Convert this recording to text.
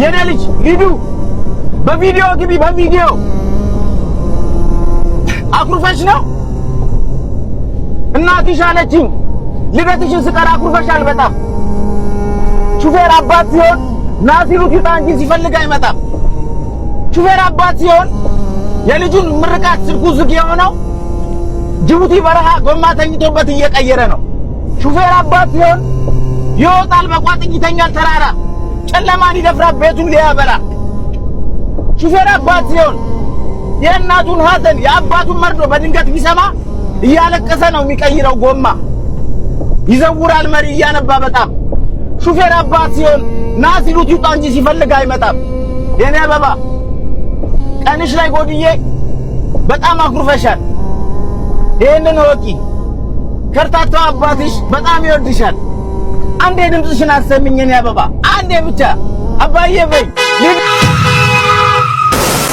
የኔ ልጅ ሂዱ በቪዲዮ ግቢ በቪዲዮ አኩርፈሽ ነው እናትሽ አለችኝ ልደትሽን ስቀር አኩርፈሻል በጣም ሹፌር አባት ሲሆን ናሲሩት ይውጣ እንጂ ሲፈልግ አይመጣም ሹፌር አባት ሲሆን የልጁን ምርቃት ስልኩ ዝግ የሆነው ጅቡቲ በረሃ ጎማ ተኝቶበት እየቀየረ ነው ሹፌር አባት ሲሆን ይወጣል በቋጥኝ ይተኛል ተራራ ጨለማን ይደፍራል ቤቱን ሊያበራ ሹፌር አባት ሲሆን የእናቱን ሐዘን የአባቱን መርዶ በድንገት ቢሰማ እያለቀሰ ነው የሚቀይረው ጎማ ይዘውራል መሪ እያነባ በጣም ሹፌር አባት ሲሆን ናሲሩት ይውጣ እንጂ ሲፈልግ አይመጣም የኔ አበባ ቀንሽ ላይ ጎድዬ በጣም አኩርፈሻል ይሄንን ወቂ ከርታታው አባትሽ በጣም ይወድሻል አንዴ ድምፅሽን አሰሚኝ የኔ አበባ አንዴ ብቻ አባዬ በይ